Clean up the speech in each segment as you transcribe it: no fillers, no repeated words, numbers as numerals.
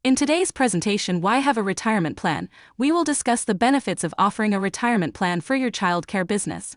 In today's presentation, Why Have a Retirement Plan, we will discuss the benefits of offering a retirement plan for your childcare business.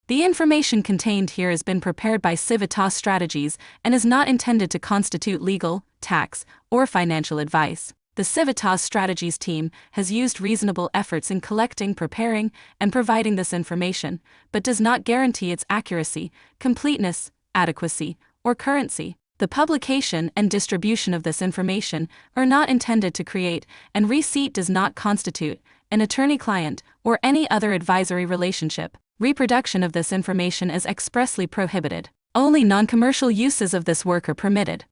The information contained here has been prepared by Civitas Strategies and is not intended to constitute legal, tax, or financial advice. The Civitas Strategies team has used reasonable efforts in collecting, preparing, and providing this information, but does not guarantee its accuracy, completeness, adequacy, or currency. The publication and distribution of this information are not intended to create, and receipt does not constitute, an attorney-client or any other advisory relationship. Reproduction of this information is expressly prohibited. Only non-commercial uses of this work are permitted.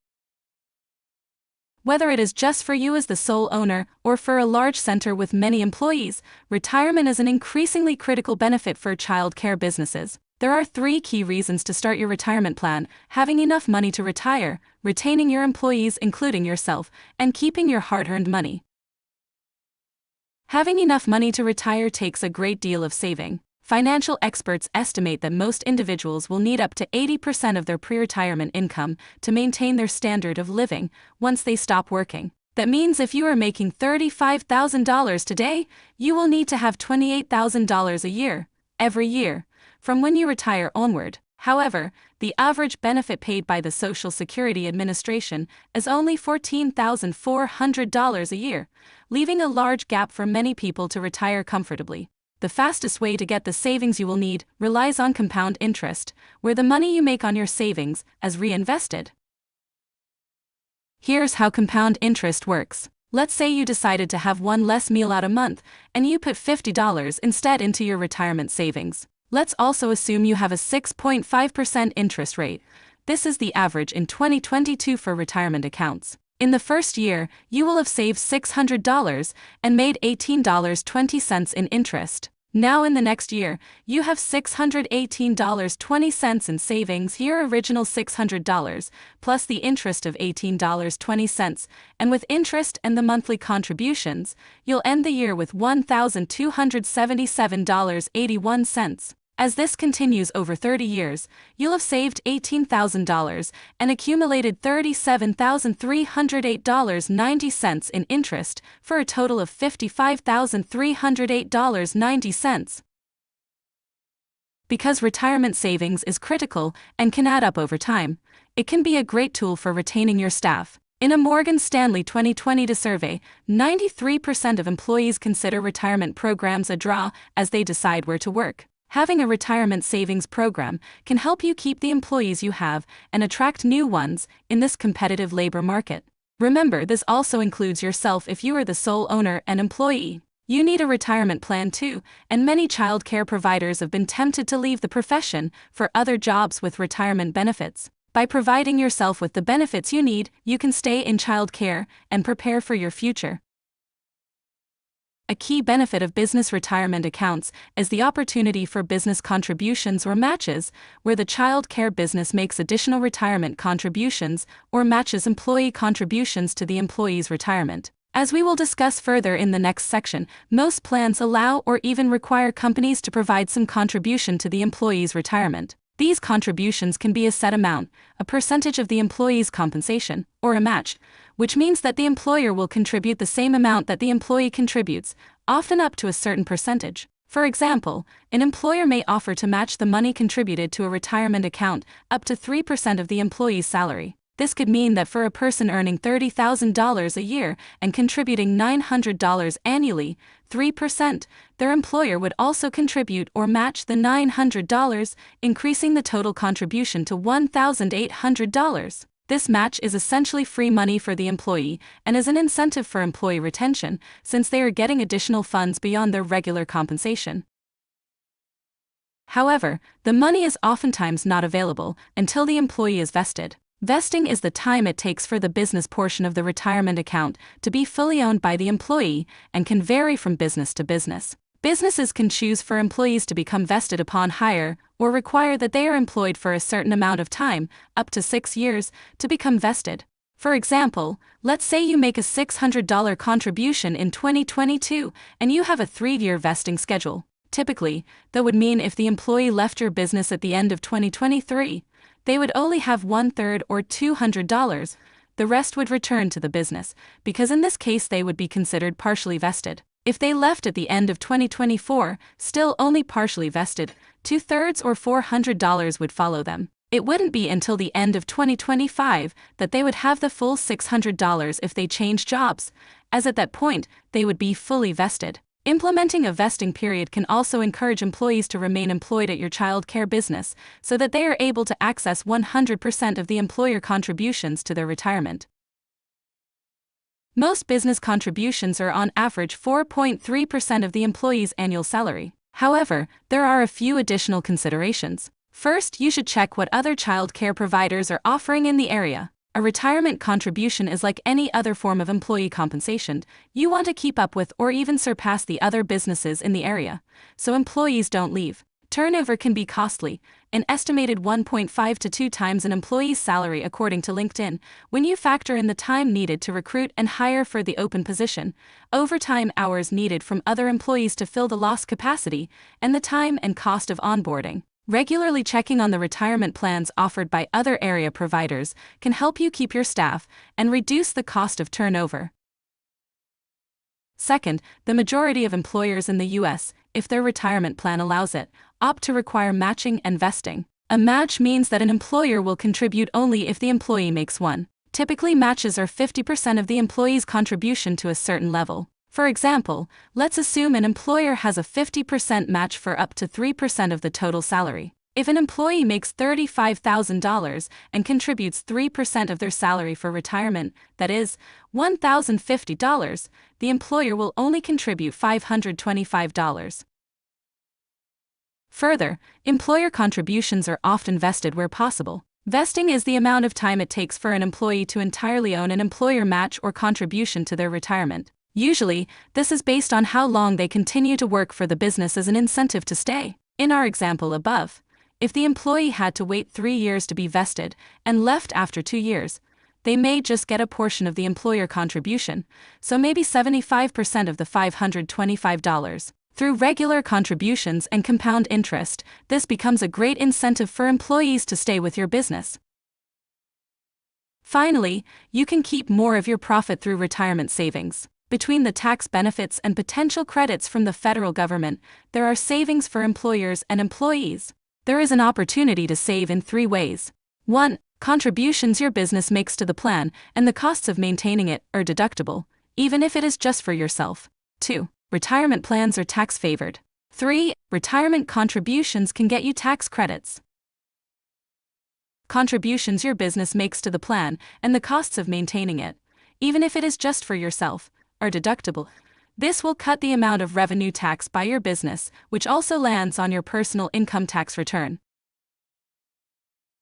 Whether it is just for you as the sole owner or for a large center with many employees, retirement is an increasingly critical benefit for child care businesses. There are 3 key reasons to start your retirement plan: having enough money to retire, retaining your employees including yourself, and keeping your hard-earned money. Having enough money to retire takes a great deal of saving. Financial experts estimate that most individuals will need up to 80% of their pre-retirement income to maintain their standard of living once they stop working. That means if you are making $35,000 today, you will need to have $28,000 a year, every year, from when you retire onward. However, the average benefit paid by the Social Security Administration is only $14,400 a year, leaving a large gap for many people to retire comfortably. The fastest way to get the savings you will need relies on compound interest, where the money you make on your savings is reinvested. Here's how compound interest works. Let's say you decided to have one less meal out a month, and you put $50 instead into your retirement savings. Let's also assume you have a 6.5% interest rate. This is the average in 2022 for retirement accounts. In the first year, you will have saved $600 and made $18.20 in interest. Now in the next year, you have $618.20 in savings, your original $600, plus the interest of $18.20, and with interest and the monthly contributions, you'll end the year with $1,277.81. As this continues over 30 years, you'll have saved $18,000 and accumulated $37,308.90 in interest for a total of $55,308.90. Because retirement savings is critical and can add up over time, it can be a great tool for retaining your staff. In a Morgan Stanley 2020 survey, 93% of employees consider retirement programs a draw as they decide where to work. Having a retirement savings program can help you keep the employees you have and attract new ones in this competitive labor market. Remember, this also includes yourself if you are the sole owner and employee. You need a retirement plan too, and many child care providers have been tempted to leave the profession for other jobs with retirement benefits. By providing yourself with the benefits you need, you can stay in child care and prepare for your future. A key benefit of business retirement accounts is the opportunity for business contributions or matches, where the child care business makes additional retirement contributions or matches employee contributions to the employee's retirement. As we will discuss further in the next section, most plans allow or even require companies to provide some contribution to the employee's retirement. These contributions can be a set amount, a percentage of the employee's compensation, or a match, which means that the employer will contribute the same amount that the employee contributes, often up to a certain percentage. For example, an employer may offer to match the money contributed to a retirement account up to 3% of the employee's salary. This could mean that for a person earning $30,000 a year and contributing $900 annually, 3%, their employer would also contribute or match the $900, increasing the total contribution to $1,800. This match is essentially free money for the employee and is an incentive for employee retention, since they are getting additional funds beyond their regular compensation. However, the money is oftentimes not available until the employee is vested. Vesting is the time it takes for the business portion of the retirement account to be fully owned by the employee and can vary from business to business. Businesses can choose for employees to become vested upon hire or require that they are employed for a certain amount of time, up to 6 years, to become vested. For example, let's say you make a $600 contribution in 2022 and you have a 3-year vesting schedule. Typically, that would mean if the employee left your business at the end of 2023, they would only have 1/3 or $200 the rest would return to the business, because in this case they would be considered partially vested. If they left at the end of 2024, still only partially vested, 2/3 or $400 would follow them. It wouldn't be until the end of 2025 that they would have the full $600 if they change jobs, as at that point, they would be fully vested. Implementing a vesting period can also encourage employees to remain employed at your child care business so that they are able to access 100% of the employer contributions to their retirement. Most business contributions are on average 4.3% of the employee's annual salary. However, there are a few additional considerations. First, you should check what other child care providers are offering in the area. A retirement contribution is like any other form of employee compensation. You want to keep up with or even surpass the other businesses in the area, so employees don't leave. Turnover can be costly, an estimated 1.5 to 2 times an employee's salary according to LinkedIn, when you factor in the time needed to recruit and hire for the open position, overtime hours needed from other employees to fill the lost capacity, and the time and cost of onboarding. Regularly checking on the retirement plans offered by other area providers can help you keep your staff and reduce the cost of turnover. Second, the majority of employers in the U.S., if their retirement plan allows it, opt to require matching and vesting. A match means that an employer will contribute only if the employee makes one. Typically, matches are 50% of the employee's contribution to a certain level. For example, let's assume an employer has a 50% match for up to 3% of the total salary. If an employee makes $35,000 and contributes 3% of their salary for retirement, that is, $1,050, the employer will only contribute $525. Further, employer contributions are often vested where possible. Vesting is the amount of time it takes for an employee to entirely own an employer match or contribution to their retirement. Usually, this is based on how long they continue to work for the business as an incentive to stay. In our example above, if the employee had to wait 3 years to be vested and left after 2 years, they may just get a portion of the employer contribution, so maybe 75% of the $525. Through regular contributions and compound interest, this becomes a great incentive for employees to stay with your business. Finally, you can keep more of your profit through retirement savings. Between the tax benefits and potential credits from the federal government, there are savings for employers and employees. There is an opportunity to save in 3 ways. 1. Contributions your business makes to the plan and the costs of maintaining it are deductible, even if it is just for yourself. 2. Retirement plans are tax favored. 3. Retirement contributions can get you tax credits. Contributions your business makes to the plan and the costs of maintaining it, even if it is just for yourself, are deductible. This will cut the amount of revenue tax by your business, which also lands on your personal income tax return.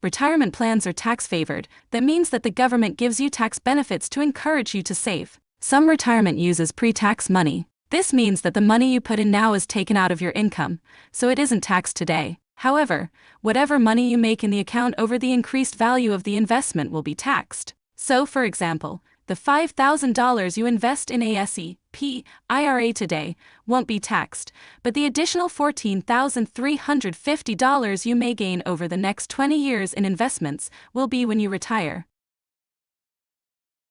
Retirement plans are tax favored. That means that the government gives you tax benefits to encourage you to save. Some retirement uses pre-tax money. This means that the money you put in now is taken out of your income, so it isn't taxed today. However, whatever money you make in the account over the increased value of the investment will be taxed. So, for example, the $5,000 you invest in a SEP IRA today won't be taxed, but the additional $14,350 you may gain over the next 20 years in investments will be when you retire.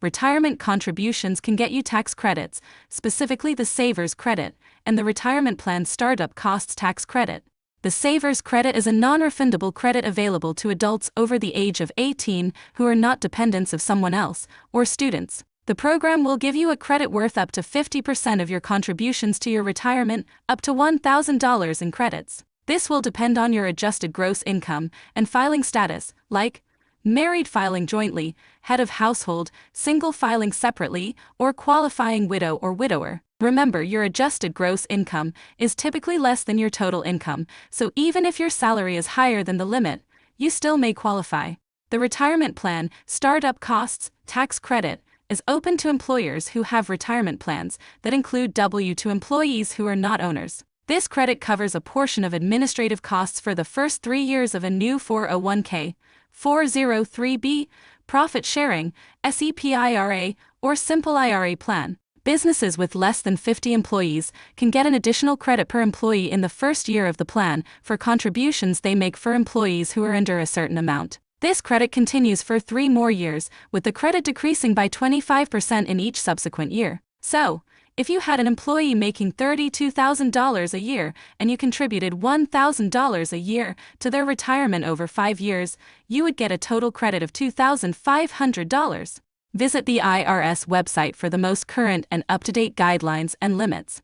Retirement contributions can get you tax credits, specifically the Savers Credit, and the Retirement Plan Startup Costs Tax Credit. The Savers Credit is a non-refundable credit available to adults over the age of 18 who are not dependents of someone else, or students. The program will give you a credit worth up to 50% of your contributions to your retirement, up to $1,000 in credits. This will depend on your adjusted gross income and filing status, like married filing jointly, head of household, single filing separately, or qualifying widow or widower. Remember, your adjusted gross income is typically less than your total income, so even if your salary is higher than the limit, you still may qualify. The Retirement Plan Startup Costs Tax Credit is open to employers who have retirement plans that include W-2 employees who are not owners. This credit covers a portion of administrative costs for the first 3 years of a new 401k, 403b, profit sharing, SEP IRA, or simple IRA plan. Businesses with less than 50 employees can get an additional credit per employee in the first year of the plan for contributions they make for employees who are under a certain amount. This credit continues for 3 more years, with the credit decreasing by 25% in each subsequent year. So, if you had an employee making $32,000 a year and you contributed $1,000 a year to their retirement over 5 years, you would get a total credit of $2,500. Visit the IRS website for the most current and up-to-date guidelines and limits.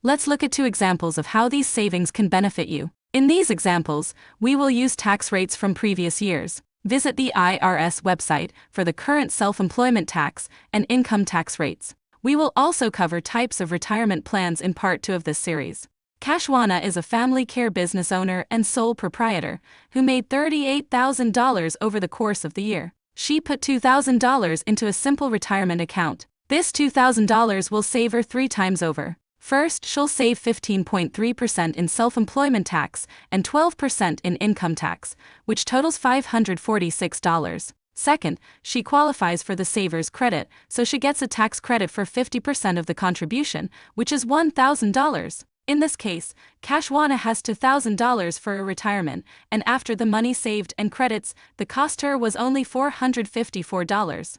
Let's look at 2 examples of how these savings can benefit you. In these examples, we will use tax rates from previous years. Visit the IRS website for the current self-employment tax and income tax rates. We will also cover types of retirement plans in Part 2 of this series. Kashwana is a family care business owner and sole proprietor who made $38,000 over the course of the year. She put $2,000 into a simple retirement account. This $2,000 will save her 3 times over. First, she'll save 15.3% in self-employment tax and 12% in income tax, which totals $546. Second, she qualifies for the Savers Credit, so she gets a tax credit for 50% of the contribution, which is $1,000. In this case, Kashwana has $2,000 for a retirement, and after the money saved and credits, the cost to her was only $454.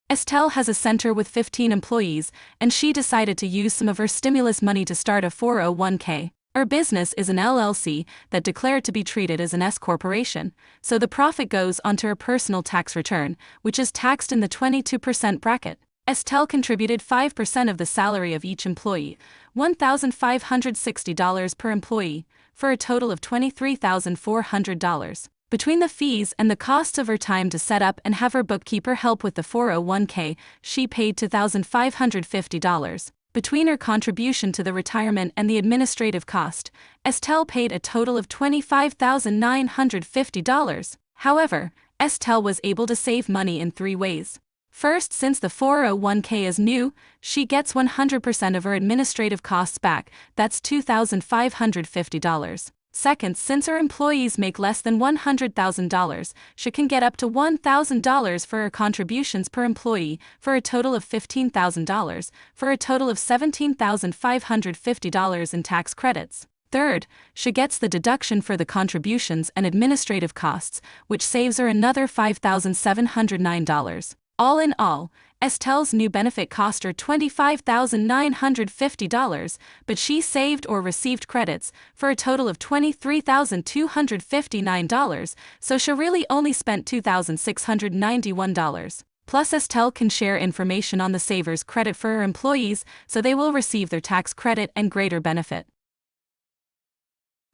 Estelle has a center with 15 employees, and she decided to use some of her stimulus money to start a 401k. Her business is an LLC that declared to be treated as an S corporation, so the profit goes onto her personal tax return, which is taxed in the 22% bracket. Estelle contributed 5% of the salary of each employee, $1,560 per employee, for a total of $23,400. Between the fees and the costs of her time to set up and have her bookkeeper help with the 401k, she paid $2,550. Between her contribution to the retirement and the administrative cost, Estelle paid a total of $25,950. However, Estelle was able to save money in 3 ways. First, since the 401k is new, she gets 100% of her administrative costs back, that's $2,550. Second, since her employees make less than $100,000, she can get up to $1,000 for her contributions per employee, for a total of $15,000, for a total of $17,550 in tax credits. Third, she gets the deduction for the contributions and administrative costs, which saves her another $5,709. All in all, Estelle's new benefit cost her $25,950, but she saved or received credits for a total of $23,259, so she really only spent $2,691. Plus, Estelle can share information on the Savers Credit for her employees, so they will receive their tax credit and greater benefit.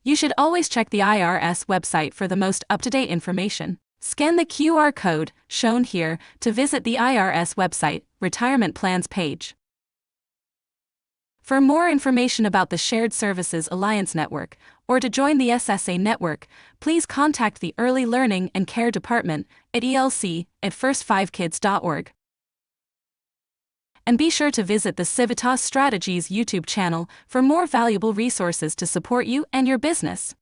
You should always check the IRS website for the most up-to-date information. Scan the QR code, shown here, to visit the IRS website, Retirement Plans page. For more information about the Shared Services Alliance Network, or to join the SSA network, please contact the Early Learning and Care Department at elc@first5kids.org. And be sure to visit the Civitas Strategies YouTube channel for more valuable resources to support you and your business.